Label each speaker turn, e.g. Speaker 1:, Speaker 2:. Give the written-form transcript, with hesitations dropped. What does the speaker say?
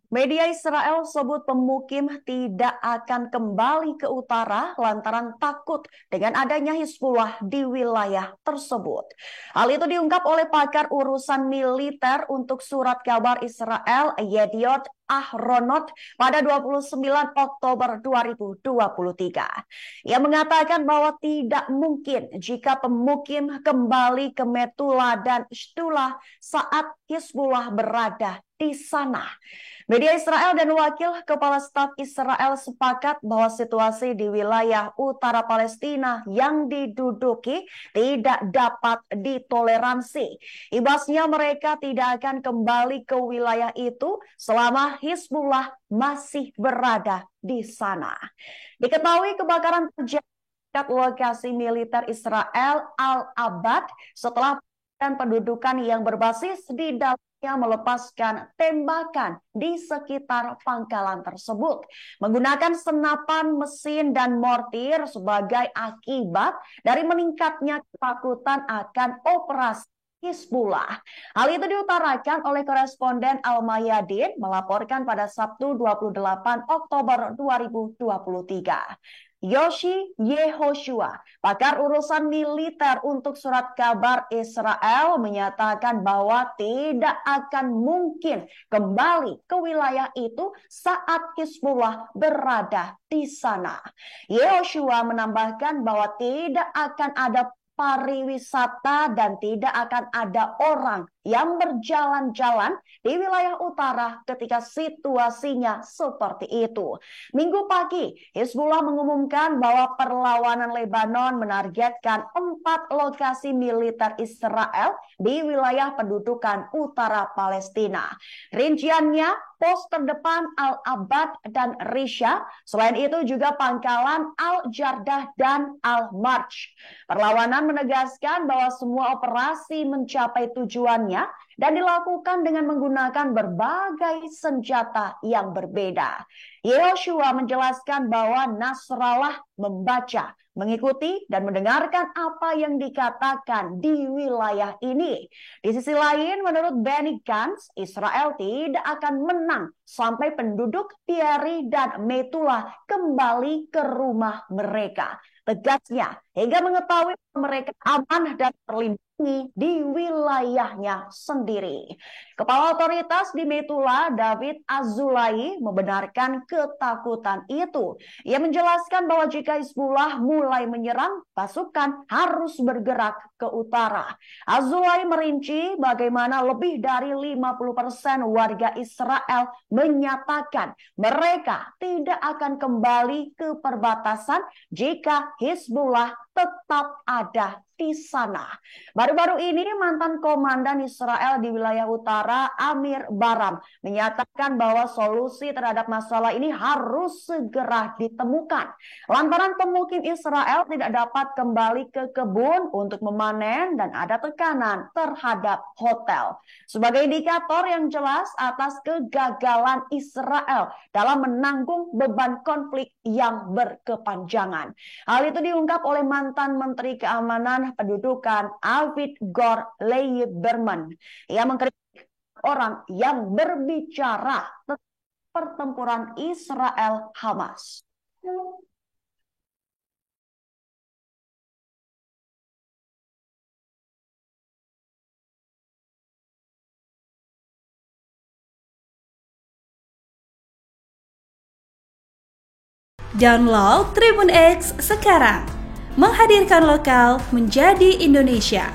Speaker 1: Media Israel sebut pemukim tidak akan kembali ke utara lantaran takut dengan adanya Hizbullah di wilayah tersebut. Hal itu diungkap oleh pakar urusan militer untuk surat kabar Israel Yediot Ahronot pada 29 Oktober 2023. Ia mengatakan bahwa tidak mungkin jika pemukim kembali ke Metula dan Shtula saat Hizbullah berada di sana. Media Israel dan wakil kepala staf Israel sepakat bahwa situasi di wilayah utara Palestina yang diduduki tidak dapat ditoleransi. Ibasnya mereka tidak akan kembali ke wilayah itu selama Hizbullah masih berada di sana. Diketahui kebakaran terjadi di lokasi militer Israel Al-Abad setelah pendudukan yang berbasis di dalamnya melepaskan tembakan di sekitar pangkalan tersebut menggunakan senapan mesin dan mortir sebagai akibat dari meningkatnya ketakutan akan operasi Hizbullah. Hal itu diutarakan oleh koresponden Al-Mayadin melaporkan pada Sabtu 28 Oktober 2023. Yoshi Yehoshua, pakar urusan militer untuk surat kabar Israel, menyatakan bahwa tidak akan mungkin kembali ke wilayah itu saat Hizbullah berada di sana. Yehoshua menambahkan bahwa tidak akan ada pariwisata dan tidak akan ada orang yang berjalan-jalan di wilayah utara ketika situasinya seperti itu. Minggu pagi, Hizbullah mengumumkan bahwa perlawanan Lebanon menargetkan 4 lokasi militer Israel di wilayah pendudukan utara Palestina. Rinciannya, pos terdepan Al-Abad dan Risha, selain itu juga pangkalan Al-Jardah dan Al-Marj. Perlawanan menegaskan bahwa semua operasi mencapai tujuannya dan dilakukan dengan menggunakan berbagai senjata yang berbeda. Yehoshua menjelaskan bahwa Nasrallah membaca, mengikuti, dan mendengarkan apa yang dikatakan di wilayah ini. Di sisi lain, menurut Benny Gantz, Israel tidak akan menang sampai penduduk Be'eri dan Metula kembali ke rumah mereka. Tegasnya, hingga mengetahui mereka aman dan terlindungi di wilayahnya sendiri. Kepala otoritas di Metula, David Azulai, membenarkan ketakutan itu. Ia menjelaskan bahwa jika Hizbullah mulai menyerang, pasukan harus bergerak ke utara. Azulai merinci bagaimana lebih dari 50% warga Israel menyatakan mereka tidak akan kembali ke perbatasan jika Hizbullah tetap ada di sana. Baru-baru ini mantan komandan Israel di wilayah utara Amir Baram menyatakan bahwa solusi terhadap masalah ini harus segera ditemukan. Lantaran pemukim Israel tidak dapat kembali ke kebun untuk memanen dan ada tekanan terhadap hotel. Sebagai indikator yang jelas atas kegagalan Israel dalam menanggung beban konflik yang berkepanjangan. Hal itu diungkap oleh mantan Menteri Keamanan Pendudukan Avigdor Lieberman. Ia mengkritik orang yang berbicara tentang pertempuran Israel-Hamas.
Speaker 2: Download Tribun X sekarang, menghadirkan lokal menjadi Indonesia.